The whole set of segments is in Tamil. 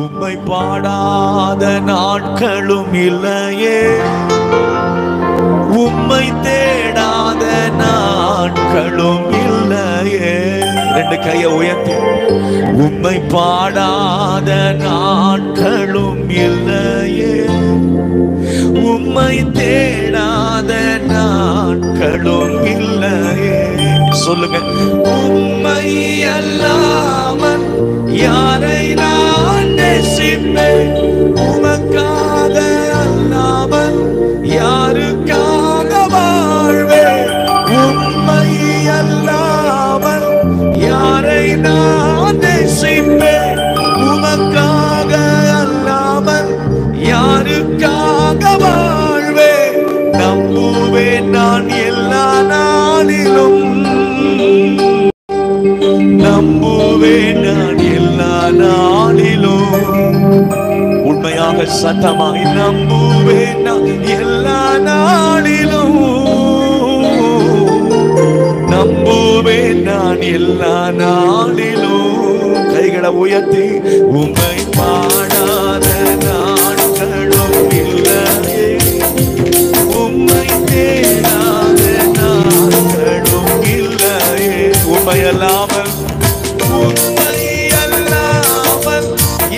உம்மை பாடாத நாட்களும் இல்லையே, உம்மை தேடாத நாட்களும் இல்லையே. ரெண்டு கையை உயர்த்தி, உம்மை பாடாத நாட்களும் இல்லையே, உம்மை தேடாத நாட்களும் இல்லையே. சொல்லுங்க, உம்மை அல்லாமல் யாரை நான் நேசிப்பேன், உமக்காக அல்லாமல் யாருக்காக வாழ்வேன். உம்மை அல்லாமல் யாரை நான் நேசிப்பேன், உமக்காக அல்லாமல் யாருக்காக வாழ்வேன். நம்புவேன் நான் எல்லா நாளிலும், நம்புவேன் நான் எல்லா நாளிலும். உண்மையாக சத்தமாய் நம்புவேன் நான் எல்லா நாளிலும், நம்புவேன் நான் எல்லா நாளிலும். கைகளை உயர்த்தி, உம்மை பாடாத நாட்களும் இல்லையே, உம்மை தேடாத நாட்களும் இல்லையே. உம்மை அல்லாமல், உம்மை அல்லாமல்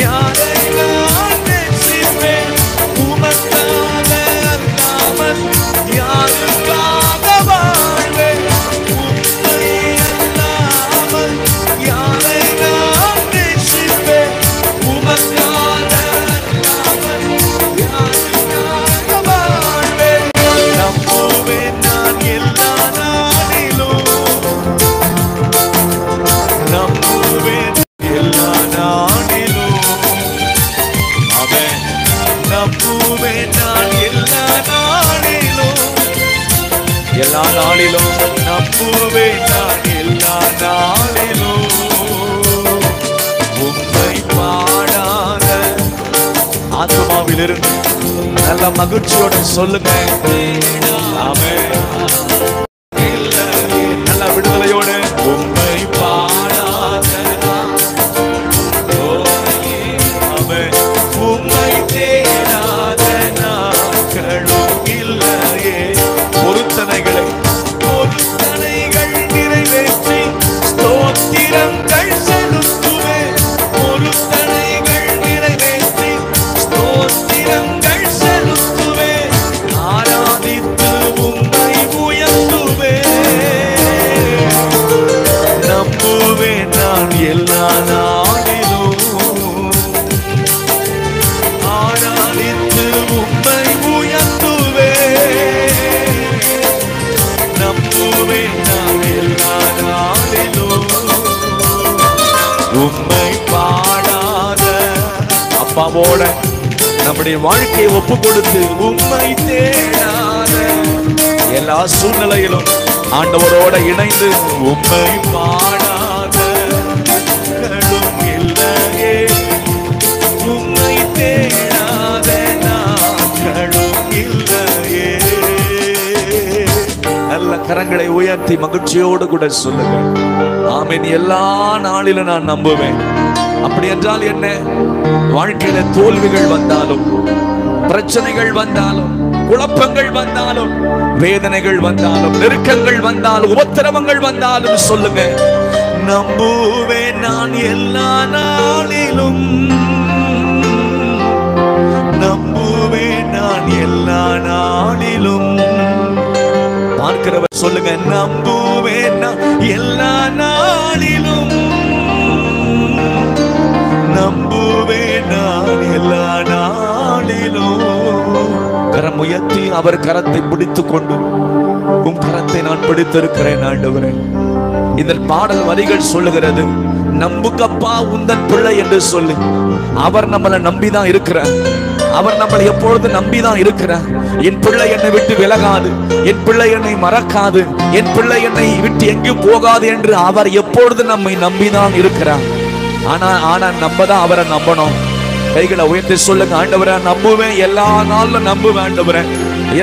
யாரை நான் நேசிப்பேன், உமக்காக அல்லாமல் யாருக்காக வாழ்வேன். உம்மை அல்லாமல் யாரை நான் நேசிப்பேன், உமக்காக அல்லாமல் யாருக்காக வாழ்வேன். நம்புவேன் நான் எல்லா நாளிலும், நம்புவேன் எல்லா நாளிலும். அவன் நம்புவேன் நான் எல்லா நாளிலும், எல்லா நாளிலும் நம்புவேன் நான் எல்லா நாளிலும். உம்மை பாடாத ஆத்மாவிலிருந்து நல்ல மகிழ்ச்சியோட சொல்லுங்க, ஆமென். நல்ல விடுதலையோடு, உம்மை பாடாத, ஆமென், உம்மை தேடாத நாட்களும் இல்லையே. பொருத்தனைகள் நிறைவேற்றி ஸ்தோத்திரங்கள் செலுத்துவேன். பொருத்தனைகள் நிறைவேற்றி ஸ்தோத்திரங்கள் செலுத்துவேன். ஆராதித்து உம்மை உயர்த்துவேன். நம்புவேன் நான் எல்லா நாளிலும், ஆராதித்து உம்மை உயர்த்துவேன். நம்புவேன் நான் எல்லா நாளிலும். உம்மை பாடாத அப்பாவோட நம்முடைய வாழ்க்கையை ஒப்பு கொடுத்து, உம்மை தேடாத எல்லா சூழ்நிலையிலும் ஆண்டவரோட இணைந்து, உம்மை பாடாத நாட்களும் இல்லையே, உம்மை தேடாத நாட்களும் இல்லையே. நல்ல கரங்களை உயர்த்தி மகிழ்ச்சியோடு கூட சொல்லுங்க, ஆமென். எல்லா நாளிலும் நான் நம்புவேன். அப்படி என்றால் என்ன? வாழ்க்கையில தோல்விகள் வந்தாலும், பிரச்சனைகள் வந்தாலும், குழப்பங்கள் வந்தாலும், வேதனைகள் வந்தாலும், நெருக்கங்கள் வந்தாலும், உபத்திரவங்கள் வந்தாலும் சொல்லுங்க, நம்புவேன் நான் எல்லா நாளிலும், நம்புவேன் நான் எல்லா நாளிலும். பார்க்கிறவர் சொல்லுங்க, நம்புவேன் நான் எல்லா நாளிலும், நம்புவேன் நான் எல்லா நாளிலும். கரம் உயர்த்தி அவர் கரத்தை பிடித்துக் கொண்டு, உம் கரத்தை நான் பிடித்திருக்கிறேன் ஆண்டவரே. இந்த பாடல் வரிகள் சொல்லுகிறது, நம்புக்கப்பா உந்தன் பிள்ளை என்று சொல்லி. அவர் நம்மளை நம்பிதான் இருக்கிறார். அவர் நம்மளை எப்பொழுது நம்பிதான் இருக்கிறார். என் பிள்ளை என்னை விட்டு விலகாது, என் பிள்ளை என்னை மறக்காது, என் பிள்ளை என்னை விட்டு எங்கும் போகாது என்று அவர் எப்பொழுது நம்மை நம்பிதான் இருக்கிறார். ஆனா நம்ம தான் அவரை நம்பணும். கைகளை உயர்த்தி சொல்லுங்க, ஆண்டவரே நம்புவேன், எல்லா நாளும் நம்புவேன் ஆண்டவரே,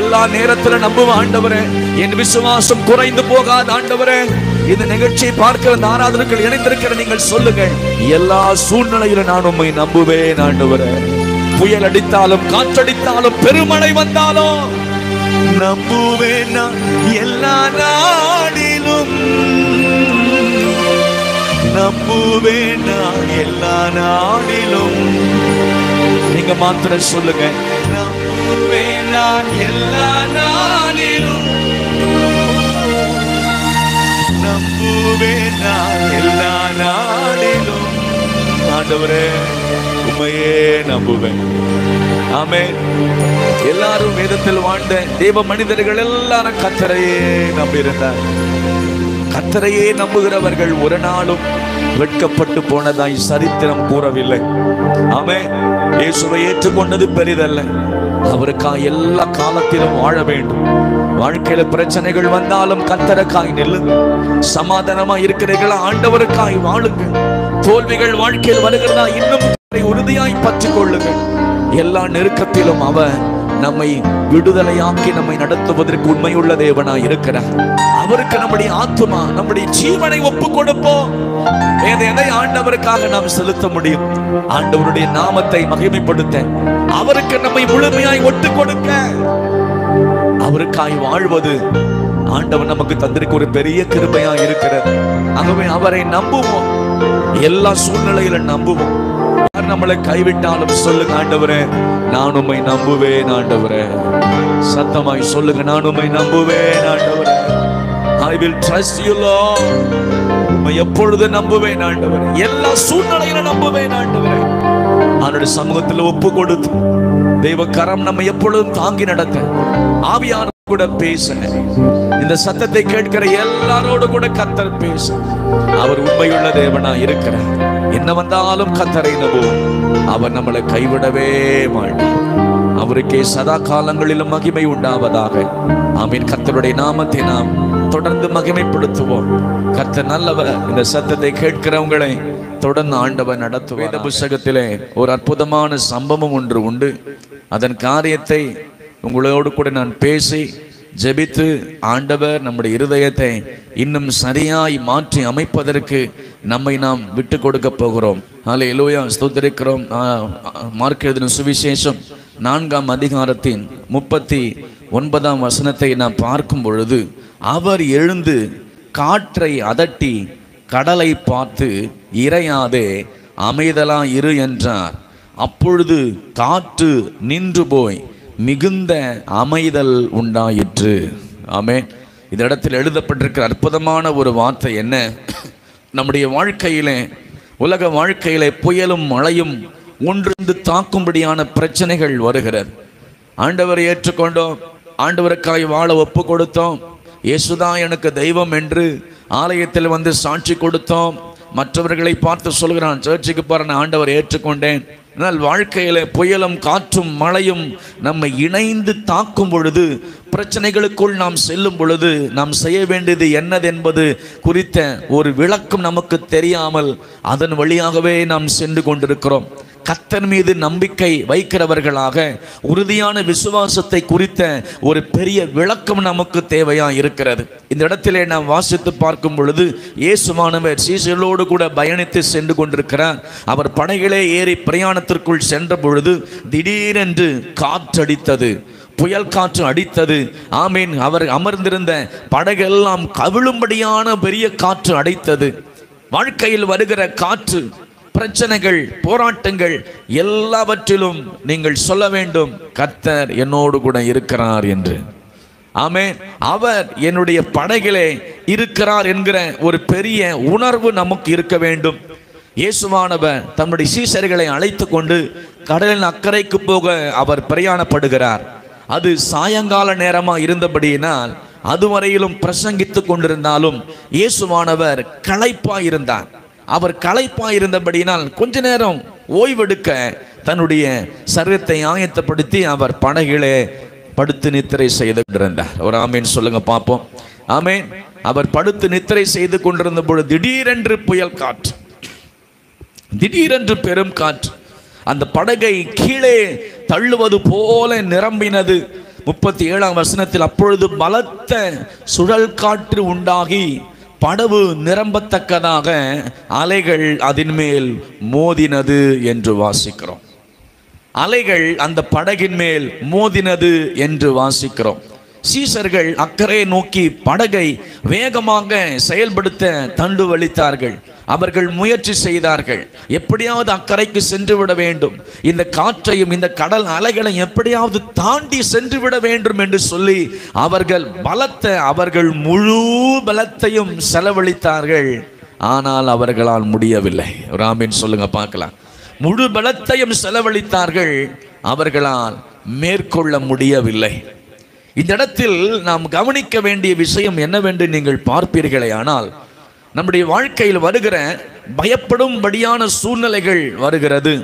எல்லா நேரத்துல நம்புவேன் ஆண்டவரே. என் விசுவாசம் குறைந்து போகாது ஆண்டவரே. இந்த நிகழ்ச்சியை பார்க்கிற இந்த ஆராதனைகள் இணைந்திருக்கிற நீங்கள் சொல்லுங்கள், எல்லா சூழ்நிலையிலும் நான் உம்மை நம்புவேன் ஆண்டவரே. புயல் அடித்தாலும், காற்றடித்தாலும், பெருமழை வந்தாலும் நம்புவேன் நான் எல்லா நாடிலும். நம்புவேன் நான் எல்லா நாடிலும். நீங்க மாத்திரம் சொல்லுங்க, நம்புவேன் நான் எல்லா நாடிலும். நம்புவேன் நான் எல்லா நாடிலும். ஆண்டவரே, உம்மையே நம்புவேன். ஆமென். எல்லாரும் வேதத்தில் வாழ்ந்த தேவ மனிதர்கள் எல்லாரும் கர்த்தரையே நம்பியிருந்தார். கர்த்தரையே நம்புகிறவர்கள் ஒரு நாளும் வெட்கப்பட்டு போனதாய் சரித்திரம் கூறவில்லை. ஆமென். இயேசுவை ஏற்றுக்கொண்டது பெரிதல்ல, அவருக்காய் எல்லா காலத்திலும் வாழ வேண்டும். வாழ்க்கையில பிரச்சனைகள் வந்தாலும் கர்த்தருக்காய் நில்லுங்க. சமாதானமா இருக்கிறீர்களா, ஆண்டவருக்காய் வாழுங்க. தோல்விகள் வாழ்க்கையில் வருகிறதா, இன்னும் உறுதியாய் பற்றிக் கொள்ளுங்கள். எல்லா நெருக்கத்திலும் அவர் நம்மை விடுதலையாக்கி நம்மை நடத்துவதற்கு உண்மையுள்ள தேவனாய் இருக்கிறார். அவருக்கு நம்முடைய ஆத்துமா, நம்முடைய ஜீவனை ஒப்பு கொடுப்போம். எதை ஆண்டவருக்காக நாம் செலுத்த முடியும்? ஆண்டவருடைய நாமத்தை மகிமைப்படுத்த, அவருக்கு நம்மை முழுமையாய் ஒட்டு கொடுக்க, அவருக்காய் வாழ்வது ஆண்டவர் நமக்கு தந்திருக்க ஒரு பெரிய கிருபையா இருக்கிறது. ஆகவே அவரை நம்புவோம். எல்லா சூழ்நிலையில நம்புவோம். யார் நம்மளை கைவிட்டாலும் சொல்லுங்க, ஆண்டவரே நான் உம்மை நம்புவேன் ஆண்டவரே. சத்தமாய் சொல்லுங்க, நான் உம்மை நம்புவேன் ஆண்டவரே. I will trust you Lord. உம்மை எப்பொழுது நம்புவேன் ஆண்டவரே. எல்லா சூழ்நிலையில நம்புவேன் ஆண்டவரே. அவருடைய சமூகத்தில் ஒப்பு கொடுத்து தெய்வ கரம் நம்ம எப்பொழுதும் தாங்கி நடத்த, ஆவியானவர் கூட பேச, இந்த சத்தத்தை கேட்கிற எல்லாரோடு கூட கர்த்தர் பேச. அவர் உண்மையுள்ள தேவனா இருக்கிறார். என்ன வந்தாலும் கர்த்தரை நம்புவோம். அவர் நம்மளை கைவிடவே மாட்டார். அவருக்கே சதா காலங்களிலும் மகிமை உண்டாவதாக. ஆமீன். கர்த்தருடைய நாமத்தை நாம் தொடர்ந்து மகிமைப்படுத்துவோம். கர்த்தர் நல்லவர். இந்த சத்தத்தை கேட்கிறவங்களை தொடர்ந்து ஆண்டவர் நடத்துவார். வேத புத்தகத்திலே ஒரு அற்புதமான சம்பவம் ஒன்று உண்டு. அதன் காரியத்தை உங்களோடு கூட நான் பேசி ஜெபித்து, ஆண்டவர் நம்முடைய இருதயத்தை இன்னும் சரியாய் மாற்றி அமைப்பதற்கு நம்மை நாம் விட்டு கொடுக்க போகிறோம். ஹல்லேலூயா, ஸ்தோத்திரிக்கிறோம். மார்க் எழுதின சுவிசேஷம் 4ஆம் அதிகாரத்தின் 39ஆம் வசனத்தை நாம் பார்க்கும் பொழுது, அவர் எழுந்து காற்றை அதட்டி கடலை பார்த்து, இறையாதே அமைதலா இரு என்றார். அப்பொழுது காற்று நின்று போய் மிகுந்த அமைதல் உண்டாயிற்று. ஆமென். இந்த இடத்தில் எழுதப்பட்டிருக்கிற அற்புதமான ஒரு வார்த்தை என்ன? நம்முடைய வாழ்க்கையிலே, உலக வாழ்க்கையிலே புயலும் மழையும் ஒன்றிருந்து தாக்கும்படியான பிரச்சனைகள் வருகிறது. ஆண்டவரை ஏற்றுக்கொண்டோம், ஆண்டவருக்காய் வாழ ஒப்பு கொடுத்தோம், இயேசுதான் எனக்கு தெய்வம் என்று ஆலயத்தில் வந்து சாட்சி கொடுத்தோம். மற்றவர்களை பார்த்து சொல்கிறான், சர்ச்சுக்கு போறேன், ஆண்டவரை ஏற்றுக்கொண்டேன். ஆனால் வாழ்க்கையில புயலும் காற்றும் மழையும் நம்மை இணைந்து தாக்கும் பொழுது, பிரச்சனைகளுக்குள் நாம் செல்லும் பொழுது, நாம் செய்ய வேண்டியது என்னது என்பது குறித்த ஒரு விளக்கம் நமக்கு தெரியாமல் அதன் வழியாகவே நாம் சென்று கொண்டிருக்கிறோம். கர்த்தர் மீது நம்பிக்கை வைக்கிறவர்களாக உறுதியான விசுவாசத்தை குறித்த ஒரு பெரிய விளக்கம் நமக்கு தேவையா இருக்கிறது. இந்த இடத்திலே நாம் வாசித்து பார்க்கும் பொழுது, இயேசுவானவர் சீஷர்களோடு கூட பயணித்து சென்று கொண்டிருக்கிறார். அவர் படகிலே ஏறி பிரயாணத்திற்குள் சென்ற பொழுது திடீரென்று காற்றடித்தது, புயல் காற்று அடித்தது. ஆமீன். அவர் அமர்ந்திருந்த படகெல்லாம் கவிழும்படியான பெரிய காற்று அடைத்தது. வாழ்க்கையில் வருகிற காற்று, பிரச்சனைகள், போராட்டங்கள் எல்லாவற்றிலும் நீங்கள் சொல்ல வேண்டும், கர்த்தர் என்னோடு கூட இருக்கிறார் என்று. ஆமென். அவர் என்னுடைய படகிலே இருக்கிறார் என்கிற ஒரு பெரிய உணர்வு நமக்கு இருக்க வேண்டும். இயேசுவானவர் தம்முடைய சீஷர்களை அழைத்து கொண்டு கடலின் அக்கறைக்கு போக அவர் பிரயாணப்படுகிறார். அது சாயங்கால நேரமா இருந்தபடியினால் அதுவரையிலும் பிரசங்கித்துக் கொண்டிருந்தாலும் இயேசுவானவர் களைப்பாயிருந்தார். அவர் களைப்பாயிருந்தபடியினால் கொஞ்ச நேரம் ஓய்வெடுக்க தன்னுடைய சரீரத்தை ஆயத்தப்படுத்தி அவர் படகிலே படுத்து நித்திரை செய்து கொண்டிருந்தார். ஒரு ஆமேன் சொல்லுங்க பார்ப்போம். ஆமேன். அவர் படுத்து நித்திரை செய்து கொண்டிருந்த பொழுது திடீரென்று புயல் காற்று, திடீரென்று பெரும் காற்று அந்த படகை கீழே தள்ளுவது போல நிரம்பினது. 37ஆம் வசனத்தில், அப்பொழுது பலத்த சுழல் காற்று உண்டாகி படகு நிரம்பத்தக்கதாக அலைகள் அதன் மேல் மோதினது என்று வாசிக்கிறோம். அலைகள் அந்த படகின் மேல் மோதினது என்று வாசிக்கிறோம். சீசர்கள் அக்கறை நோக்கி படகை வேகமாக செயல்படுத்த தண்டு வலித்தார்கள். அவர்கள் முயற்சி செய்தார்கள். எப்படியாவது அக்கறைக்கு சென்று விட வேண்டும், இந்த காற்றையும் இந்த கடல் அலைகளையும் எப்படியாவது தாண்டி சென்று விட வேண்டும் என்று சொல்லி அவர்கள் முழு பலத்தையும் செலவழித்தார்கள். ஆனால் அவர்களால் முடியவில்லை. ராமன் சொல்லுங்க பார்க்கலாம். முழு பலத்தையும் செலவழித்தார்கள், அவர்களால் மேற்கொள்ள முடியவில்லை. இந்த இடத்தில் நாம் கவனிக்க வேண்டிய விஷயம் என்னவென்று நீங்கள் பார்ப்பீர்களே ஆனால், நம்முடைய வாழ்க்கையில் வருகிற பயப்படும்படியான சூழ்நிலைகள் வருகிறது.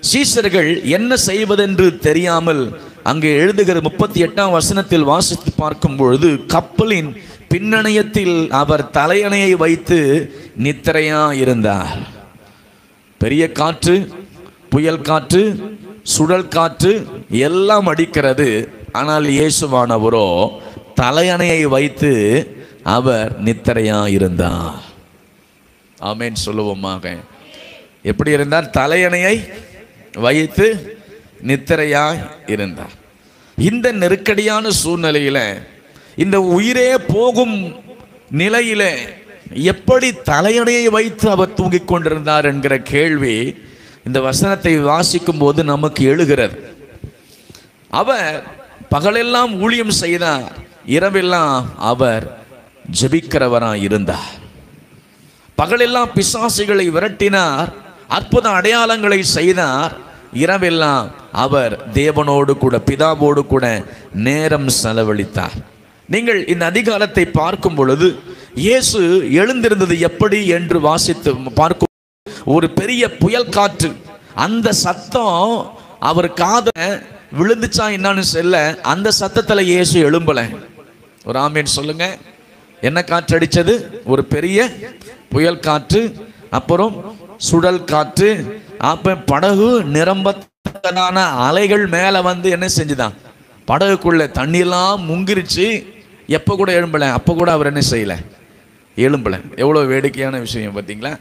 சீசர்கள் என்ன செய்வதென்று தெரியாமல் அங்கே எழுதுகிற 38ஆம் வசனத்தில் வாசித்து பார்க்கும் பொழுது, கப்பலின் பின்னணையத்தில் அவர் தலையணையை வைத்து நித்திரையா இருந்தார். பெரிய காற்று, புயல் காற்று, சுழல் காற்று எல்லாம் அடிக்கிறது. ஆனால் இயேசுவானவரோ தலையணையை வைத்து அவர் நித்திரையா இருந்தார். ஆமென் சொல்லுவோமாக. எப்படி இருந்தார்? தலையணையை வைத்து நித்திரையா இருந்தார். இந்த நெருக்கடியான சூழ்நிலையில, இந்த உயிரே போகும் நிலையில எப்படி தலையணையை வைத்து அவர் தூங்கிக் கொண்டிருந்தார் என்கிற கேள்வி இந்த வசனத்தை வாசிக்கும் போது நமக்கு எழுகிறது. அவர் பகலெல்லாம் ஊழியம் செய்தார், இரவெல்லாம் அவர் ஜெபிக்கிறவராய் இருந்தார். பகலெல்லாம் பிசாசுகளை விரட்டினார், அற்புத அடையாளங்களை செய்தார். இரவெல்லாம் அவர் தேவனோடு கூட, பிதாவோடு கூட நேரம் செலவழித்தார். நீங்கள் இந்த அதிகாரத்தை பார்க்கும் பொழுது இயேசு எழுந்திருந்தது எப்படி என்று வாசித்து பார்க்கும், ஒரு பெரிய புயல் காற்று, அந்த சத்தம் அவர் காதை விழுந்துச்சா என்னன்னு சொல்ல, அந்த சத்தத்தில் இயேசு எழும்பல. ஒரு ஆமேன் சொல்லுங்க. என்ன காற்று அடிச்சது? ஒரு பெரிய புயல் காற்று, அப்புறம் சுழல் காற்று, அப்ப படகு நிரம்பத்ததான அலைகள் மேல வந்து என்ன செஞ்சுதான், படகுக்குள்ள தண்ணியெல்லாம் முங்கிருச்சு. எப்ப கூட எழும்பல, அப்ப கூட அவர் என்ன செய்யல, எழும்பல. எவ்வளவு வேடிக்கையான விஷயம் பார்த்தீங்களா?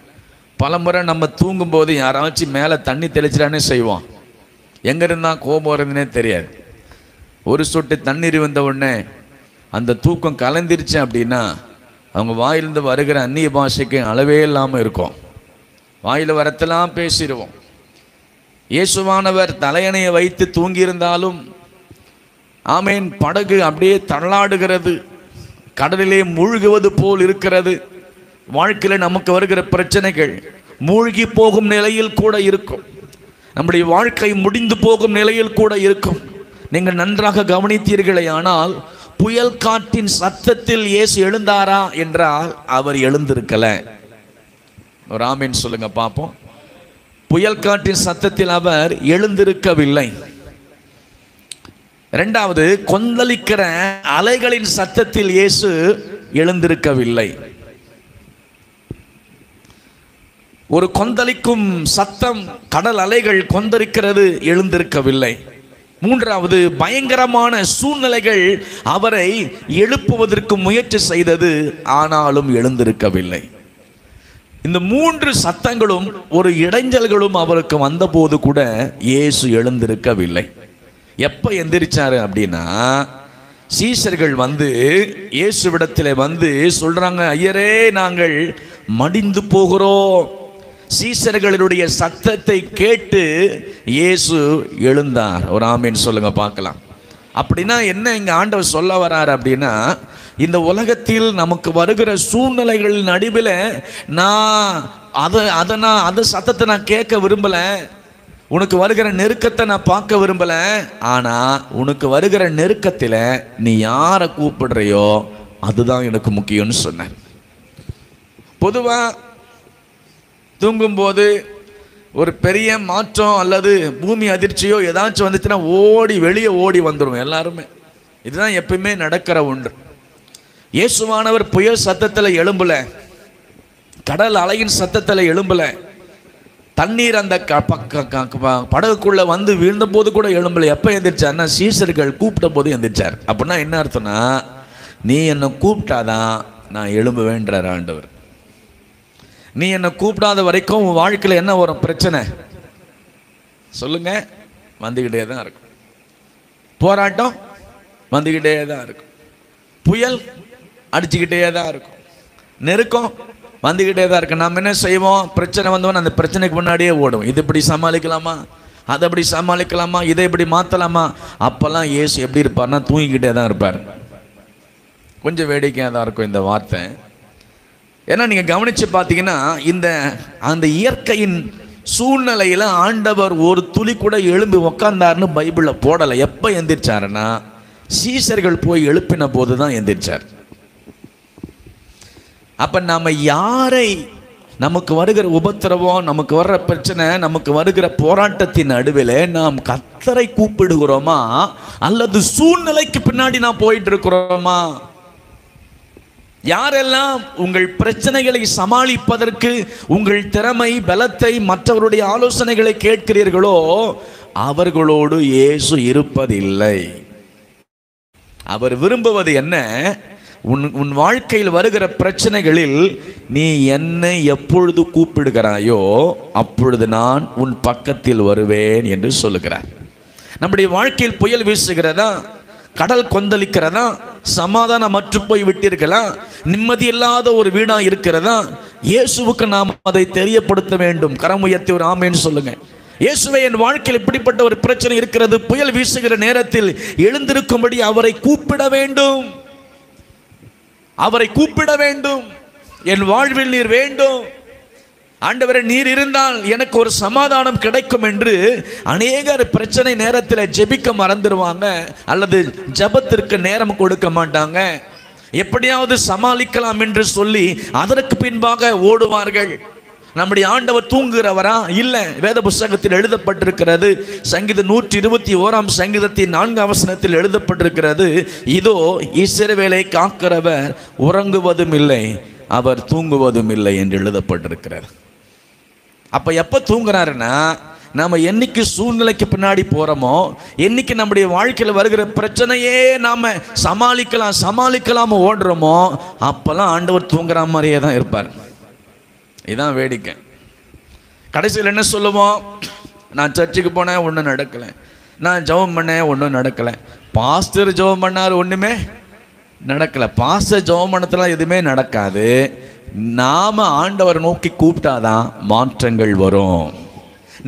பலமுறை நம்ம தூங்கும் போது யாராச்சும் மேல தண்ணி தெளிச்சிடானே செய்வோம். எங்க இருந்தா கோபம் வருதுன்னே தெரியாது. ஒரு சொட்டு தண்ணீர் வந்த உடனே அந்த தூக்கம் கலந்திருச்சு அப்படின்னா அவங்க வாயிலிருந்து வருகிற அந்நிய பாஷைக்கு அளவே இல்லாமல் இருக்கும். வாயில் வரத்தெல்லாம் பேசிடுவோம். இயேசுவானவர் தலையணையை வைத்து தூங்கியிருந்தாலும் ஆமேன், படகு அப்படியே தள்ளாடுகிறது, கடலிலே மூழ்குவது போல் இருக்கிறது. வாழ்க்கையில் நமக்கு வருகிற பிரச்சனைகள் மூழ்கி போகும் நிலையில் கூட இருக்கும். நம்முடைய வாழ்க்கை முடிந்து போகும் நிலையில் கூட இருக்கும். நீங்கள் நன்றாக கவனித்தீர்களே ஆனால், புயல் காற்றின் சத்தத்தில் இயேசு எழுந்தாரா என்றால் அவர் எழுந்திருக்கல. ஒரு ஆமீன் சொல்லுங்க பார்ப்போம். புயல் காற்றின் சத்தத்தில் அவர் எழுந்திருக்கவில்லை. இரண்டாவது, கொந்தளிக்கிற அலைகளின் சத்தத்தில் இயேசு எழுந்திருக்கவில்லை. ஒரு கொந்தளிக்கும் சத்தம், கடல் அலைகள் கொந்தளிக்கிறது, எழுந்திருக்கவில்லை. மூன்றாவது, பயங்கரமான சூழ்நிலைகள் அவரை எழுப்புவதற்கு முயற்சி செய்தது, ஆனாலும் எழுந்திருக்கவில்லை. இந்த மூன்று சத்தங்களும் ஒரு இடைஞ்சல்களும் அவருக்கு வந்தபோது கூட இயேசு எழுந்திருக்கவில்லை. எப்ப எந்திரிச்சாரு அப்படின்னா, சீஷர்கள் வந்து இயேசுவிடத்தில் வந்து சொல்றாங்க, ஐயரே நாங்கள் மடிந்து போகிறோம். சீஷர்களுடைய சத்தத்தை கேட்டு இயேசு எழுந்தார். ஒரு ஆமீன் சொல்லுங்க பார்க்கலாம். அப்படின்னா என்ன இங்க ஆண்டவர் சொல்ல வரார் அப்படின்னா, இந்த உலகத்தில் நமக்கு வருகிற சூழ்நிலைகள் நடுவில் அந்த சத்தத்தை நான் கேட்க விரும்பல, உனக்கு வருகிற நெருக்கத்தை நான் பார்க்க விரும்பல. ஆனா உனக்கு வருகிற நெருக்கத்தில் நீ யாரை கூப்பிடுறையோ அதுதான் எனக்கு முக்கியம்னு சொன்னார். பொதுவா தூங்கும்போது ஒரு பெரிய மாற்றம் அல்லது பூமி அதிர்ச்சியோ ஏதாச்சும் வந்துச்சுன்னா வெளியே ஓடி வந்துடும் எல்லாருமே. இதுதான் எப்பயுமே நடக்கிற ஒன்று. இயேசுவானவர் புயல் சத்தத்தில் எழும்பல, கடல் அலையின் சத்தத்தில் எழும்பல, தண்ணீர் அந்த படகுக்குள்ள வந்து வீழ்ந்த போது கூட எழும்பல. எப்ப எந்திரிச்சார்னா சீஷர்கள் கூப்பிட்ட போது எந்திரிச்சார். அப்படின்னா என்ன அர்த்தம்னா, நீ என்னை கூப்பிட்டாதான் நான் எழும்புவேன்றார் ஆண்டவர். நீ என்னை கூப்பிடாத வரைக்கும் உன் வாழ்க்கையில் என்ன வரும் பிரச்சனை சொல்லுங்க? வந்துக்கிட்டே தான் இருக்கும். போராட்டம் வந்துக்கிட்டே தான் இருக்கும். புயல் அடிச்சுக்கிட்டே தான் இருக்கும். நெருக்கம் வந்துக்கிட்டே தான் இருக்கு. நாம் என்ன செய்வோம்? பிரச்சனை வந்தோன்னு அந்த பிரச்சனைக்கு முன்னாடியே ஓடும். இது இப்படி சமாளிக்கலாமா, அதை எப்படி சமாளிக்கலாமா, இதை இப்படி மாற்றலாமா. அப்போல்லாம் இயேசு எப்படி இருப்பார்னா தூங்கிக்கிட்டே தான் இருப்பார். கொஞ்சம் வேடிக்கையாக தான் இருக்கும் இந்த வார்த்தை. ஏன்னா நீங்கள் கவனித்து பார்த்தீங்கன்னா அந்த இயற்கையின் சூழ்நிலையில் ஆண்டவர் ஒரு துளி கூட எழும்பி உக்காந்தார்னு பைபிளில் போடலை. எப்போ எந்திரிச்சாருன்னா சீசர்கள் போய் எழுப்பின போது தான் எந்திரிச்சார். அப்போ நாம் யாரை, நமக்கு வருகிற உபத்திரவம், நமக்கு வர்ற பிரச்சனை, நமக்கு வருகிற போராட்டத்தின் நடுவில் நாம் கர்த்தரை கூப்பிடுகிறோமா அல்லது சூழ்நிலைக்கு பின்னாடி நாம் போயிட்டு இருக்கிறோமா? யாரெல்லாம் உங்கள் பிரச்சனைகளை சமாளிப்பதற்கு உங்கள் திறமை பலத்தை மற்றவருடைய ஆலோசனைகளை கேட்கிறீர்களோ அவர்களோடு இயேசு இருப்பதில்லை. அவர் விரும்புவது என்ன? உன் வாழ்க்கையில் வருகிற பிரச்சனைகளில் நீ என்னை எப்பொழுது கூப்பிடுகிறாயோ அப்பொழுது நான் உன் பக்கத்தில் வருவேன் என்று சொல்லுகிறார். நம்முடைய வாழ்க்கையில் புயல் வீசுகிறதா, கடல் கொந்தளிக்கிறதா, சமாதானம் மற்று போய் விட்டீர்களா, நிம்மதி இல்லாத ஒரு வீடா இருக்கிறதா, இயேசுவுக்கு நாம் அதை தெரியப்படுத்த வேண்டும். கரம் உயர்த்தி ஒரு ஆமென் சொல்லுங்க. இயேசுவே, என் வாழ்க்கையில் இப்படிப்பட்ட ஒரு பிரச்சனை இருக்கிறது, புயல் வீசுகிற நேரத்தில் எழுந்திருக்கும்படி அவரை கூப்பிட வேண்டும். அவரை கூப்பிட வேண்டும். என் வாழ்வில் நீர் வேண்டும். ஆண்டவரே, நீர் இருந்தால் எனக்கு ஒரு சமாதானம் கிடைக்கும் என்று அநேகர் பிரச்சனை நேரத்தில் ஜெபிக்க மறந்துடுவாங்க அல்லது ஜெபத்திற்கு நேரம் கொடுக்க மாட்டாங்க. எப்படியாவது சமாளிக்கலாம் என்று சொல்லி அதற்கு பின்பாக ஓடுவார்கள். நம்முடைய ஆண்டவர் தூங்குகிறவரா? இல்லை. வேத புஸ்தகத்தில் எழுதப்பட்டிருக்கிறது. சங்கீதம் 121 சங்கீதத்தின் 4 எழுதப்பட்டிருக்கிறது, இதோ இஸ்ரவேலை காக்கிறவர் உறங்குவதும் இல்லை, அவர் தூங்குவதும் இல்லை என்று எழுதப்பட்டிருக்கிறார். அப்ப எப்ப தூங்குறாருன்னா, நாம என்னைக்கு சூழ்நிலைக்கு பின்னாடி போறோமோ, என்னைக்கு நம்முடைய வாழ்க்கையில் வருகிற பிரச்சனையே நாம சமாளிக்கலாம் ஓடுறோமோ, அப்பெல்லாம் ஆண்டவர் தூங்குற மாதிரியே தான் இருப்பார். இதுதான் வேடிக்கை. கடைசியில் என்ன சொல்லுவோம்? நான் சர்ச்சுக்கு போனேன், ஒன்றும் நடக்கலை. நான் ஜெபம் பண்ணேன், ஒன்றும் நடக்கலை. பாஸ்டர் ஜெபம் பண்ணார், ஒன்றுமே நடக்கலை. பாஸ்டர் ஜெபம் பண்ணத்துல எதுவுமே நடக்காது. நாம ஆண்டவரை நோக்கி கூப்பிட்டாதான் மாற்றங்கள் வரும்.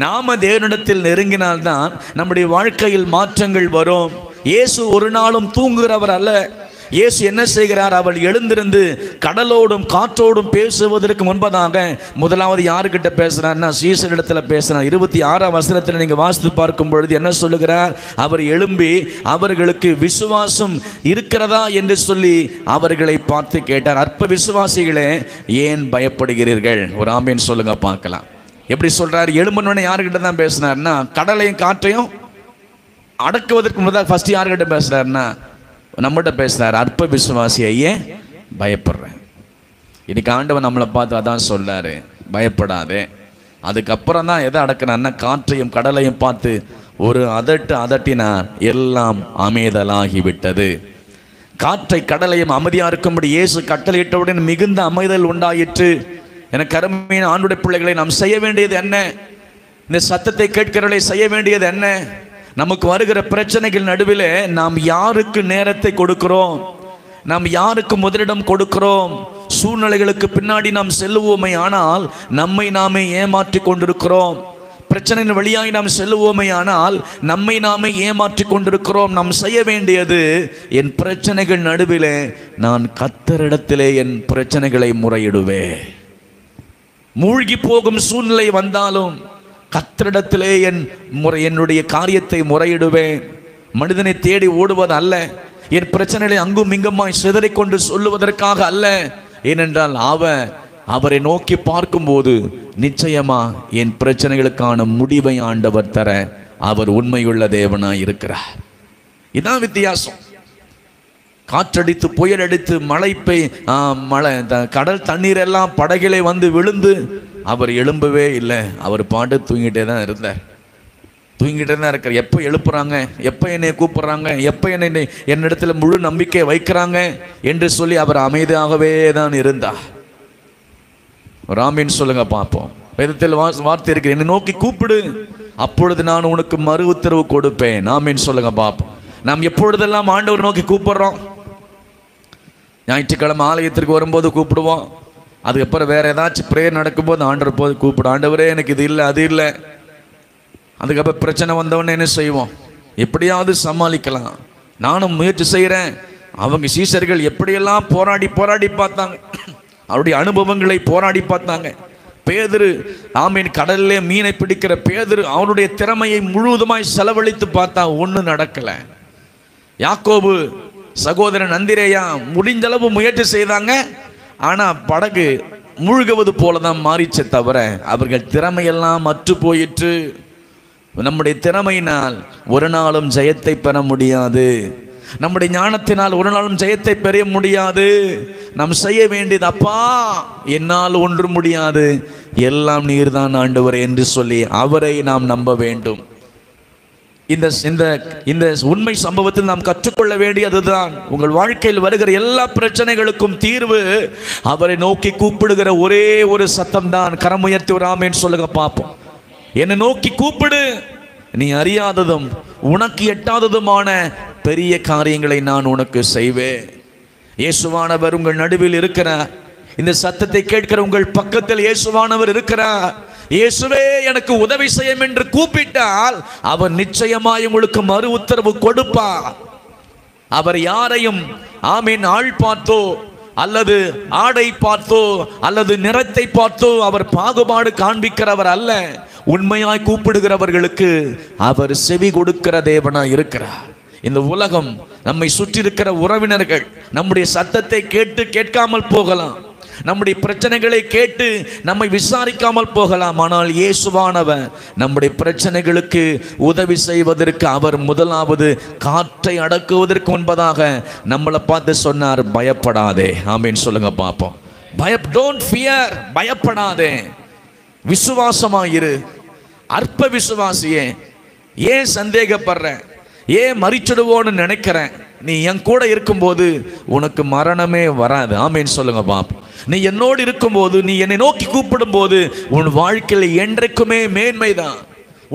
நாம தேவனிடத்தில் நெருங்கினால்தான் நம்முடைய வாழ்க்கையில் மாற்றங்கள் வரும். இயேசு ஒரு நாளும் தூங்குகிறவர் அல்ல. இயேசு என்ன செய்கிறார்? அவள் எழுந்திருந்து கடலோடும் காற்றோடும் பேசுவதற்கு முன்பதாக முதலாவது யாருக்கிட்ட பேசுறாருன்னா சீசரிடத்துல பேசுறார். 26 நீங்க வாசித்து பார்க்கும் பொழுது என்ன சொல்லுகிறார்? அவர் எழும்பி அவர்களுக்கு விசுவாசம் இருக்கிறதா என்று சொல்லி அவர்களை பார்த்து கேட்டார். அற்ப விசுவாசிகளே, ஏன் பயப்படுகிறீர்கள்? ஒரு ஆமேன் சொல்லுங்க பார்க்கலாம். எப்படி சொல்றாரு? எழும்புன்னு யாருக்கிட்ட தான் பேசினார்னா கடலையும் காற்றையும் அடக்குவதற்கு முன்னதாக ஃபர்ஸ்ட் யாருக்கிட்ட பேசுறாருன்னா நம்மகிட்ட பேசுறாரு. அற்ப விசுவாசியே பயப்படுறேன். இன்னைக்கு ஆண்டவன் நம்மளை பார்த்து அதான் சொல்றாரு, பயப்படாதே. அதுக்கப்புறம் தான் எதை அடக்கினார்னா காற்றையும் கடலையும் பார்த்து ஒரு அதட்டினார், எல்லாம் அமைதலாகிவிட்டது. காற்றை கடலையும் அமைதியா இருக்கும்படி இயேசு கட்டளையிட்டவுடன் மிகுந்த அமைதல் உண்டாயிற்று. எனக்கு அருமையான ஆண்டுடைய பிள்ளைகளை நாம் செய்ய வேண்டியது என்ன? இந்த சத்தத்தை கேட்கிறவர்களை செய்ய வேண்டியது என்ன? நமக்கு வருகிற பிரச்சனைகள் நடுவில் நாம் யாருக்கு நேரத்தை கொடுக்கிறோம்? நாம் யாருக்கு முதலிடம் கொடுக்கிறோம்? சூழ்நிலைகளுக்கு பின்னாடி நாம் செல்லுவோமே ஆனால் நம்மை நாமே ஏமாற்றி கொண்டிருக்கிறோம். பிரச்சனையின் வழியாய் நாம் செல்லுவோமே ஆனால் நம்மை நாமே ஏமாற்றி கொண்டிருக்கிறோம். நாம் செய்ய வேண்டியது, என் பிரச்சனைகள் நடுவிலே நான் கர்த்தரிடத்திலே என் பிரச்சனைகளை முறையிடுவேன். மூழ்கி போகும் சூழ்நிலை வந்தாலும் கர்த்தரிடத்திலே என்னுடைய காரியத்தை முறையிடுவேன். மனிதனை தேடி ஓடுவது அல்ல, என் பிரச்சனைகளை அங்கும் இங்குமாய் சிதறிக்கொண்டு சொல்லுவதற்காக அல்ல. ஏனென்றால் அவரை நோக்கி பார்க்கும்போது நிச்சயமா என் பிரச்சனைகளுக்கான முடிவை ஆண்டவர் தர அவர் உண்மையுள்ள தேவனாய் இருக்கிறார். இதான் வித்தியாசம். காற்றடித்து புயல் அடித்து மழை கடல் தண்ணீர் எல்லாம் படகிலே வந்து விழுந்து அவர் எழும்பவே இல்லை. அவர் பாட்டு தூங்கிட்டே தான் இருந்தார். தூங்கிட்டே தான் இருக்கிற. எப்போ எழுப்புறாங்க, எப்போ என்னை கூப்பிடுறாங்க, எப்போ என்னிடத்தில் முழு நம்பிக்கை வைக்கிறாங்க என்று சொல்லி அவர் அமைதியாகவே தான் இருந்தார். ராமின்னு சொல்லுங்க பார்ப்போம். வேதத்தில் வார்த்தை இருக்கு, என்னை நோக்கி கூப்பிடு, அப்பொழுது நான் உனக்கு மறு உத்தரவு கொடுப்பேன். ஆமீன் சொல்லுங்க பார்ப்போம். நாம் எப்பொழுதெல்லாம் ஆண்டவர் நோக்கி கூப்பிடுறோம்? ஞாயிற்றுக்கிழமை ஆலயத்திற்கு வரும்போது கூப்பிடுவோம். அதுக்கப்புறம் வேற ஏதாச்சும் பிரேயர் நடக்கும்போது ஆண்டவர் போது கூப்பிடும், ஆண்டவரே எனக்கு இது இல்லை அது இல்லை. அதுக்கப்புறம் பிரச்சனை வந்தவொடனே என்ன செய்வோம்? எப்படியாவது சமாளிக்கலாம், நானும் முயற்சி செய்கிறேன். அவங்க சீசர்கள் எப்படியெல்லாம் போராடி போராடி பார்த்தாங்க, அவருடைய அனுபவங்களை போராடி பார்த்தாங்க. பேதுரு, ஆமீன், கடலிலே மீனை பிடிக்கிற பேதுரு அவனுடைய திறமையை முழுவதுமாய் செலவழித்து பார்த்தா ஒன்றும் நடக்கலை. யாக்கோபு சகோதரன் அந்திரேயா முடிஞ்சளவு முயற்சி செய்தாங்க, ஆனால் படகு மூழ்குவது போல தான் மாறிச்சே தவிர அவர்கள் திறமையெல்லாம் அற்று போயிற்று. நம்முடைய திறமையினால் ஒரு நாளும் ஜெயத்தை பெற முடியாது. நம்முடைய ஞானத்தினால் ஒரு நாளும் ஜெயத்தை பெற முடியாது. நாம் செய்ய வேண்டியது, அப்பா என்னால் ஒன்று முடியாது, எல்லாம் நீர்தான் ஆண்டவர் என்று சொல்லி அவரை நாம் நம்ப வேண்டும். இந்த உண்மை சம்பவத்தில் நாம் கற்றுக்கொள்ள வேண்டியதுதான், உங்கள் வாழ்க்கையில் வருகிற எல்லா பிரச்சனைகளுக்கும் தீர்வு அவரை நோக்கி கூப்பிடுகிற ஒரே ஒரு சத்தம் தான். கரமுயர்த்தி ஒரு ஆமென் சொல்லுங்க பார்ப்போம். என்னை நோக்கி கூப்பிடு, நீ அறியாததும் உனக்கு எட்டாததுமான பெரிய காரியங்களை நான் உனக்கு செய்வேன். இயேசுவானவர் உங்கள் நடுவில் இருக்கிறார். இந்த சத்தத்தை கேட்கிற உங்கள் பக்கத்தில் இயேசுவானவர் இருக்கிறார். இயேசுவே எனக்கு உதவி செய்யும் என்று கூப்பிட்டால் அவர் நிச்சயமாய் உங்களுக்கு மறு உத்தரவு கொடுப்பார். அவர் யாரையும் ஆமீன் ஆள் பார்த்தோ அல்லது ஆடை பார்த்தோ அல்லது நிறத்தை பார்த்தோ அவர் பாகுபாடு காண்பிக்கிறவர் அல்ல. உண்மையாய் கூப்பிடுகிறவர்களுக்கு அவர் செவி கொடுக்கிற தேவனாய் இருக்கிறார். இந்த உலகம், நம்மை சுற்றி இருக்கிற உறவினர்கள் நம்முடைய சத்தத்தை கேட்டு கேட்காமல் போகலாம், நம்முடைய பிரச்சனைகளை கேட்டு நம்மை விசாரிக்காமல் போகலாம். ஆனால் இயேசுவானவர் நம்முடைய பிரச்சனைகளுக்கு உதவி செய்வதற்கு அவர் முதலாவது காற்றை அடக்குவதற்கு முன்பதாக நம்மளை பார்த்து சொன்னார், பயப்படாதே. ஆமீன் சொல்லுங்க பார்ப்போம். டோன்ட் ஃபியர், பயப்படாதே, விசுவாசமாயிரு. அற்ப விசுவாசியே, ஏன் சந்தேகப்படுற, ஏன் மறிச்சிடுவோன்னு நினைக்கிறேன்? நீ என் கூட இருக்கும்போது உனக்கு மரணமே வராது. ஆமீன் சொல்லுங்க பாப்போம். நீ என்னோடு இருக்கும்போது, நீ என்னை நோக்கி கூப்பிடும் போது உன் வாழ்க்கையில் என்றைக்குமே மேன்மைதான்,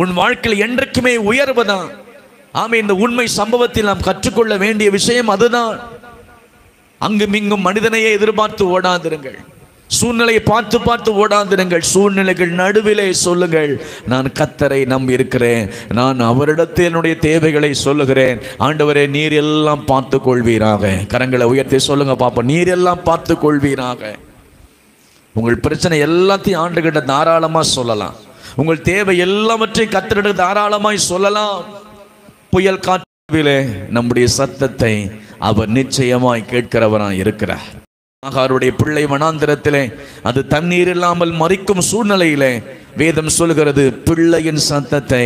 உன் வாழ்க்கையில் என்றைக்குமே உயர்வு தான். ஆமீன். இந்த உண்மை சம்பவத்தில் நாம் கற்றுக்கொள்ள வேண்டிய விஷயம் அதுதான். அங்கும் இங்கும் மனிதனையே எதிர்பார்த்து ஓடாதிருங்கள், சூழ்நிலையை பார்த்து பார்த்து ஓடாதிருங்கள். சூழ்நிலைகள் நடுவிலே சொல்லுங்கள், நான் கர்த்தரை நம்பி இருக்கிறேன், நான் அவரிடத்தில் என்னுடைய தேவைகளை சொல்லுகிறேன். ஆண்டவரே நீர் எல்லாம் பார்த்து கொள்வீராக. கரங்களை உயர்த்தி சொல்லுங்க பாப்போம், நீர் எல்லாம் பார்த்து கொள்வீராக. உங்கள் பிரச்சனை எல்லாத்தையும் ஆண்டுகிட்ட தாராளமா சொல்லலாம். உங்கள் தேவை எல்லாவற்றையும் கர்த்தரிடம் தாராளமாய் சொல்லலாம். புயல் காற்றிலே நம்முடைய சத்தத்தை அவர் நிச்சயமாய் கேட்கிறவராய் இருக்கிறார். ஆகாருடைய பிள்ளை வனாந்திரத்திலே அது தண்ணீர் இல்லாமல் மறிக்கும் சூழ்நிலையிலே வேதம் சொல்கிறது, பிள்ளையின் சத்தத்தை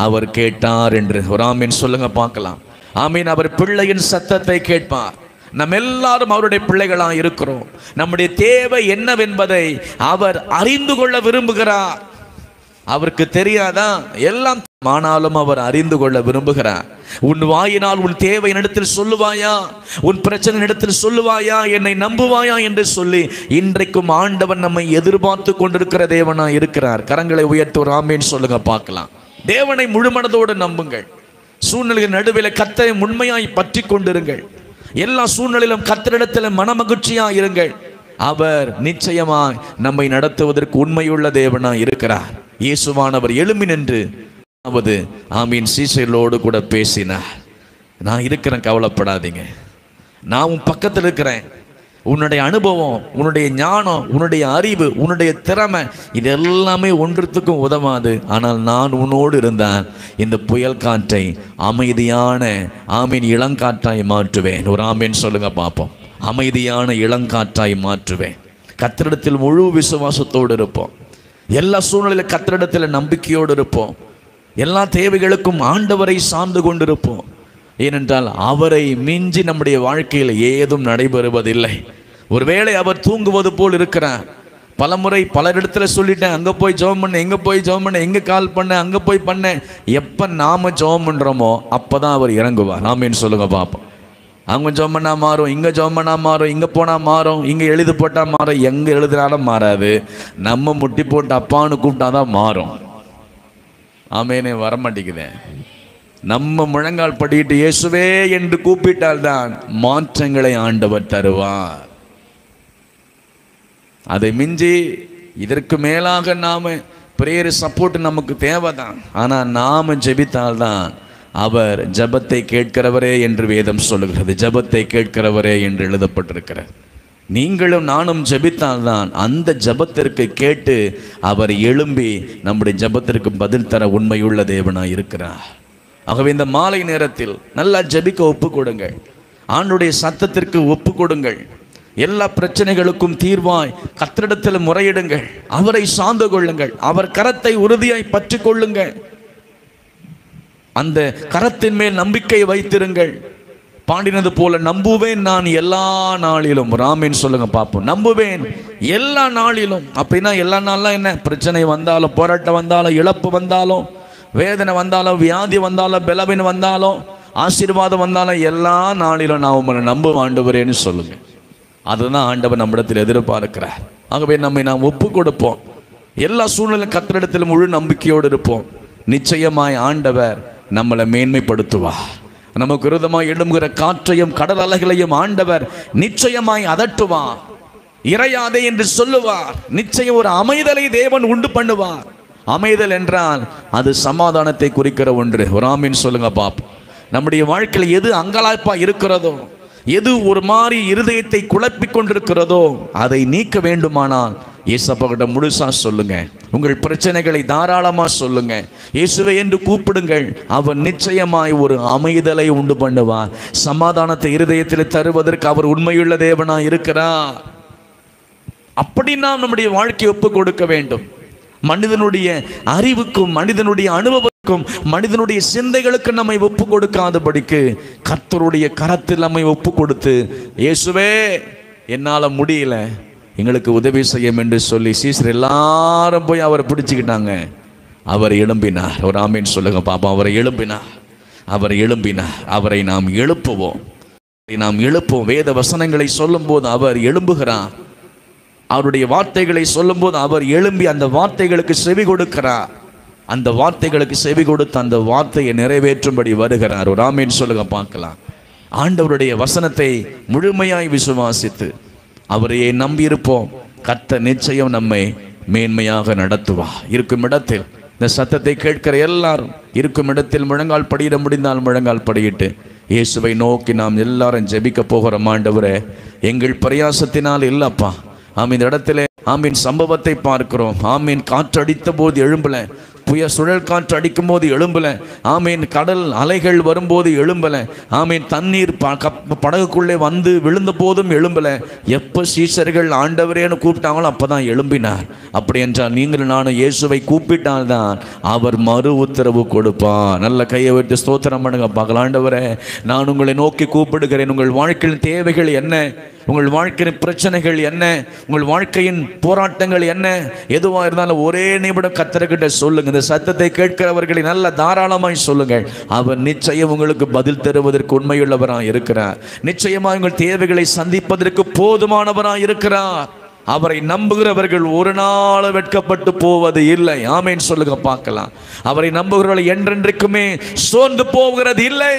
அவர் கேட்டார் என்று. ஒரு ஆமீன் சொல்லுங்க பார்க்கலாம். ஆமீன். அவர் பிள்ளையின் சத்தத்தை கேட்பார். நம்ம எல்லாரும் அவருடைய பிள்ளைகளாக இருக்கிறோம். நம்முடைய தேவை என்னவென்பதை அவர் அறிந்து கொள்ள விரும்புகிறார். அவருக்கு தெரியாதா? எல்லாம், ஆனாலும் அவர் அறிந்து கொள்ள விரும்புகிறார். உன் வாயினால் உன் தேவை இடத்தில் சொல்லுவாயா, உன் பிரச்சனை இடத்தில் சொல்லுவாயா, என்னை நம்புவாயா என்று சொல்லி இன்றைக்கும் ஆண்டவன் நம்மை எதிர்பார்த்து கொண்டிருக்கிற தேவனா இருக்கிறார். கரங்களை உயர்த்தி ஒரு ஆமீன் சொல்லுங்க பார்க்கலாம். தேவனை முழுமனதோடு நம்புங்கள். சூழ்நிலையின் நடுவில் கர்த்தரை உண்மையாய் பற்றி கொண்டிருங்கள். எல்லா சூழ்நிலையிலும் கர்த்தரிடத்தில் மனமகிழ்ச்சியா இருங்கள். அவர் நிச்சயமாய் நம்மை நடத்துவதற்கு உண்மையுள்ள தேவனாய் இருக்கிறார். இயேசுவானவர் எழும்பி நின்று ஆமீன் சீசர்களோடு கூட பேசினார். நான் இருக்கிறேன், கவலைப்படாதீங்க, நான் உன் பக்கத்தில் இருக்கிறேன். உன்னுடைய அனுபவம், உன்னுடைய ஞானம், உன்னுடைய அறிவு, உன்னுடைய திறமை இது எல்லாமே ஒன்றுத்துக்கும் உதவாது. ஆனால் நான் உன்னோடு இருந்தால் இந்த புயல் காற்றை அமைதியான ஆமீன் இளங்காற்றாய் மாற்றுவேன். ஒரு ஆமீன் சொல்லுங்க பார்ப்போம். அமைதியான இளங்காற்றாய் மாற்றுவேன். கர்த்தரிடத்தில் முழு விசுவாசத்தோடு இருப்போம். எல்லா சூழ்நிலையிலும் கர்த்தரிடத்தில் நம்பிக்கையோடு இருப்போம். எல்லா தேவைகளுக்கும் ஆண்டவரை சார்ந்து கொண்டிருப்போம். ஏனென்றால் அவரை மிஞ்சி நம்முடைய வாழ்க்கையில் ஏதும் நடைபெறுவதில்லை. ஒருவேளை அவர் தூங்குவது போல் இருக்கிறார், பலமுறை பலரிடத்துல சொல்லிட்டேன், அங்கே போய் ஜெபம் பண்ண, எங்கே போய் ஜெபம் பண்ண, எங்கே கால் பண்ண, அங்கே போய் பண்ணேன். எப்போ நாம் ஜெபம் பண்ணுறோமோ அப்போ தான் அவர் இறங்குவார். ஆமேன்னு சொல்லுங்க பார்ப்போம். அவங்க ஜெபம் பண்ணால் மாறும், இங்கே ஜெபம் பண்ணால் மாறும், இங்கே போனால் மாறும், இங்கே எழுதி போட்டால் மாறும். எங்கே எழுதுனாலும் மாறாது. நம்ம முட்டி போட்டு அப்பான்னு கூப்பிட்டா தான் மாறும். ஆமேனே வரமாட்டேங்குதேன். நம்ம முழங்கால் படிக்கிட்டு இயேசுவே என்று கூப்பிட்டால்தான் மாற்றங்களை ஆண்டவர் தருவார். அதை மிஞ்சி இதற்கு மேலாக நாம பிரேயர் சப்போர்ட் நமக்கு தேவைதான். ஆனால் நாம ஜெபித்தால்தான் அவர் ஜெபத்தை கேட்கிறவரே என்று வேதம் சொல்லுகிறது. ஜெபத்தை கேட்கிறவரே என்று எழுதப்பட்டிருக்கிறார். நீங்களும் நானும் ஜெபித்தால்தான் அந்த ஜெபத்திற்கு கேட்டு அவர் எழும்பி நம்முடைய ஜெபத்திற்கு பதில் தர உண்மையுள்ள தேவனாய் இருக்கிறார். ஆகவே இந்த மாலை நேரத்தில் நல்லா ஜெபிக்க ஒப்பு கொடுங்கள். ஆண்டுடைய சத்தத்திற்கு ஒப்பு கொடுங்கள். எல்லா பிரச்சனைகளுக்கும் தீர்வாய் கர்த்தரிடத்தில் முறையிடுங்கள். அவரை சார்ந்து கொள்ளுங்கள். அவர் கரத்தை உறுதியாய் பற்றி கொள்ளுங்கள். அந்த கரத்தின் மேல் நம்பிக்கை வைத்திருங்கள். பாடினது போல நம்புவேன் நான் எல்லா நாளிலும். ராமேன் சொல்லுங்க பார்ப்போம். நம்புவேன் எல்லா நாளிலும். அப்படின்னா எல்லா நாள்லாம் என்ன? பிரச்சனை வந்தாலும், போராட்டம் வந்தாலும், இழப்பு வந்தாலும், வேதனை வந்தாலும், வியாதி வந்தாலும், பலவீனம் வந்தாலும், ஆசீர்வாதம் வந்தாலும், எல்லா நாளிலும் நான் உங்களை நம்புவேன் ஆண்டவரேன்னு சொல்லுங்க. அதுதான் ஆண்டவர் நம்மிடத்தில் எதிர்பார்க்கிறார். ஆகவே நம்மை நாம் ஒப்பு கொடுப்போம். எல்லா சூழ்நிலையும் கர்த்தரிடத்தில் முழு நம்பிக்கையோடு இருப்போம். நிச்சயமாய் ஆண்டவர் நம்மளை மேன்மைப்படுத்துவார். நமக்கு விரோதமாய் எழும்புகிற காற்றையும் கடல் அலைகளையும் ஆண்டவர் நிச்சயமாய் அதட்டுவார். இறையாதே என்று சொல்லுவார். நிச்சயம் ஒரு அமைதலை தேவன் உண்டு பண்ணுவார். அமைதல் என்றால் அது சமாதானத்தை குறிக்கிற ஒன்று. ஒரு ஆமீன் சொல்லுங்க பாப்போம். நம்முடைய வாழ்க்கையில் எது அங்கலாய்ப்பா இருக்கிறதோ, எது ஒரு மாதிரி இருதயத்தை குழப்பிக் கொண்டிருக்கிறதோ அதை நீக்க வேண்டுமானால் இயேசுவிட முழுசா சொல்லுங்க. உங்கள் பிரச்சனைகளை தாராளமா சொல்லுங்க. இயேசுவை என்று கூப்பிடுங்கள். அவர் நிச்சயமாய் ஒரு அமைதலை உண்டு பண்ணுவார். சமாதானத்தை இருதயத்தில் தருவதற்கு அவர் உண்மையுள்ள தேவனாய் இருக்கிறார். அப்படி நாம் நம்முடைய வாழ்க்கையை ஒப்பு கொடுக்க வேண்டும். மனிதனுடைய அறிவுக்கும், மனிதனுடைய அனுபவத்துக்கும், மனிதனுடைய சிந்தைகளுக்கு நம்மை ஒப்பு கொடுக்காதபடிக்கு கர்த்தருடைய கரத்தில் நம்மை ஒப்பு கொடுத்து, இயேசுவே என்னால் முடியல, எங்களுக்கு உதவி செய்யும் என்று சொல்லி சீசர் எல்லாரும் போய் அவரை பிடிச்சுக்கிட்டாங்க. அவர் எழும்பினார். ஒரு ஆமீன் சொல்லுங்க பாப்பா. அவரை எழும்பினார். அவர் எழும்பினார். அவரை நாம் எழுப்புவோம். நாம் எழுப்புவோம். வேத வசனங்களை சொல்லும் போது அவர் எழும்புகிறார். அவருடைய வார்த்தைகளை சொல்லும் போது அவர் எழும்பி அந்த வார்த்தைகளுக்கு செவி கொடுக்கிறார். அந்த வார்த்தைகளுக்கு செவி கொடுத்து அந்த வார்த்தையை நிறைவேற்றும்படி வருகிறார். ஒரு ஆமீன் சொல்லுங்க பார்க்கலாம். ஆண்டவருடைய வசனத்தை முழுமையாய் விசுவாசித்து அவரையே நம்பி இருப்போம். கர்த்தர் நிச்சயம் நம்மை மேன்மையாக நடத்துவார். இருக்கும் இடத்தில் இந்த சத்தத்தை கேட்கிற எல்லாரும் இருக்கும் இடத்தில் முழங்கால் படியிட முடிந்தால் முழங்கால் படியிட்டு இயேசுவை நோக்கி நாம் எல்லாரும் ஜெபிக்க போகிறோம். ஆண்டவரே, எங்கள் பிரயாசத்தினால் இல்லப்பா. ஆமீன். இந்த இடத்துல ஆமீன் சம்பவத்தை பார்க்கிறோம். ஆமீன் காற்று அடித்த போது எழும்பல, சுழல் காற்று அடிக்கும் போது எழும்பல, ஆமீன் கடல் அலைகள் வரும்போது எழும்பல, ஆமீன் தண்ணீர் படகுக்குள்ளே வந்து விழுந்த போதும் எழும்பல. எப்போ சீசர்கள் ஆண்டவரேன்னு கூப்பிட்டாங்களோ அப்பதான் எழும்பினார். அப்படி என்றால் நீங்கள் நானும் இயேசுவை கூப்பிட்டால்தான் அவர் மறு உத்தரவு கொடுப்பார். நல்ல கையை வைத்து ஸ்தோத்திரம் பண்ணுங்க பார்க்கலாம். ஆண்டவரே, நான் உங்களை நோக்கி கூப்பிடுகிறேன். உங்கள் வாழ்க்கையின் தேவைகள் என்ன? உங்கள் வாழ்க்கையின் பிரச்சனைகள் என்ன? உங்கள் வாழ்க்கையின் போராட்டங்கள் என்ன? எதுவாக இருந்தாலும் ஒரே நிமிடம் கர்த்தர்கிட்ட சொல்லுங்க. இந்த சத்தத்தை கேட்கிறவர்களை நல்ல தாராளமாய் சொல்லுங்கள். அவர் நிச்சயம் உங்களுக்கு பதில் தருவதற்கு உண்மையுள்ளவராக இருக்கிறார். நிச்சயமாக உங்கள் தேவைகளை சந்திப்பதற்கு போதுமானவராக இருக்கிறார். அவரை நம்புகிறவர்கள் ஒரு நாள் வெட்கப்பட்டு போவது இல்லை. ஆமேன் சொல்லுங்க பார்க்கலாம். அவரை நம்புகிறவர்கள் என்றென்றைக்குமே சோர்ந்து போகிறது இல்லை.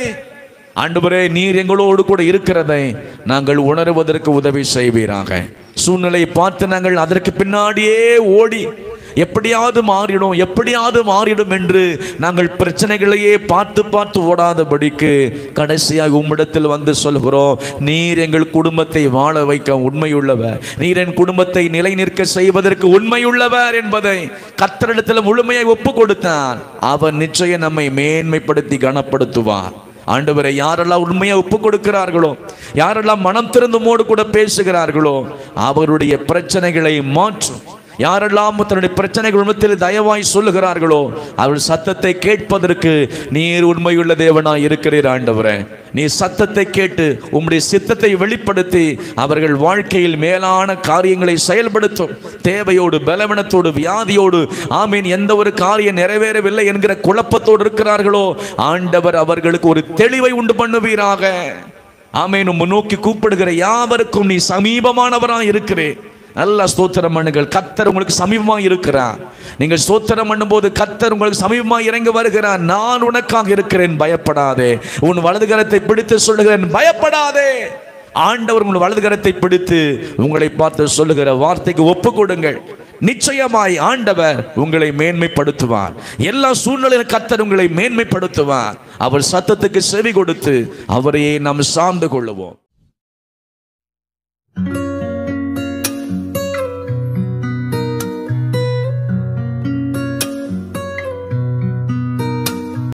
ஆண்டவரே, நீர் எங்களோடு கூட இருக்கிறதை நாங்கள் உணர்வதற்கு உதவி செய்வீராக. சூழ்நிலையை பார்த்து நாங்கள் அதற்கு பின்னாடியே ஓடி எப்படியாவது மாறிடும் என்று நாங்கள் பிரச்சனைகளையே பார்த்து ஓடாதபடிக்கு கடைசியாக உம்மிடத்தில் வந்து சொல்கிறோம், நீர் எங்கள் குடும்பத்தை வாழ வைக்க உண்மையுள்ளவர், நீர் என் குடும்பத்தை நிலை நிற்க செய்வதற்கு உண்மையுள்ளவர் என்பதை கர்த்தரிடத்தில் முழுமையாக ஒப்பு கொடுத்தார். அவர் நிச்சயம் நம்மை மேன்மைப்படுத்தி கனப்படுத்துவார். ஆண்டவரை யாரெல்லாம் உண்மையை ஒப்பு கொடுக்கிறார்களோ, யாரெல்லாம் மனம் திறந்துமோடு கூட பேசுகிறார்களோ அவருடைய பிரச்சனைகளை மாற்றும். யாரெல்லாம் தன்னுடைய பிரச்சனைகள் உண்மையில் தயவாய் சொல்லுகிறார்களோ அவர்கள் சத்தத்தை கேட்பதற்கு நீர் உண்மையுள்ள தேவனாய் இருக்கிறீர் ஆண்டவரே. நீ சத்தத்தை கேட்டு உம்முடைய சித்தத்தை வெளிப்படுத்தி அவர்கள் வாழ்க்கையில் மேலான காரியங்களை செயல்படுத்தும். தேவையோடு, பலவீனத்தோடு, வியாதியோடு, ஆமீன், எந்த ஒரு காரியம் நிறைவேறவில்லை என்கிற குழப்பத்தோடு இருக்கிறார்களோ ஆண்டவர் அவர்களுக்கு ஒரு தெளிவை உண்டு பண்ணுவீராக. ஆமீன். நோக்கி கூப்பிடுகிற யாவருக்கும் நீ சமீபமானவராய் இருக்கிறேன். நல்ல ஸ்தோத்திரம் பண்ணுங்கள். கர்த்தர் உங்களுக்கு சமீபமாக இருக்கிறார். நீங்கள் ஸ்தோத்திரம் பண்ணும்போது கர்த்தர் உங்களுக்கு சமீபமாக இறங்கி வருகிறார். நான் உனக்காக இருக்கிறேன், பயப்படாதே. உன் வலதுகரத்தை பிடித்து சொல்லுகிறேன், பயப்படாதே. ஆண்டவர் உங்கள் வலதுகரத்தை பிடித்து உங்களை பார்த்து சொல்லுகிற வார்த்தைக்கு ஒப்பு கொடுங்கள். நிச்சயமாய் ஆண்டவர் உங்களை மேன்மைப்படுத்துவார். எல்லா சூழ்நிலையிலும் கர்த்தர் உங்களை மேன்மைப்படுத்துவார். அவர் சத்தத்துக்கு செவி கொடுத்து அவரையே நாம் சார்ந்து கொள்ளுவோம்.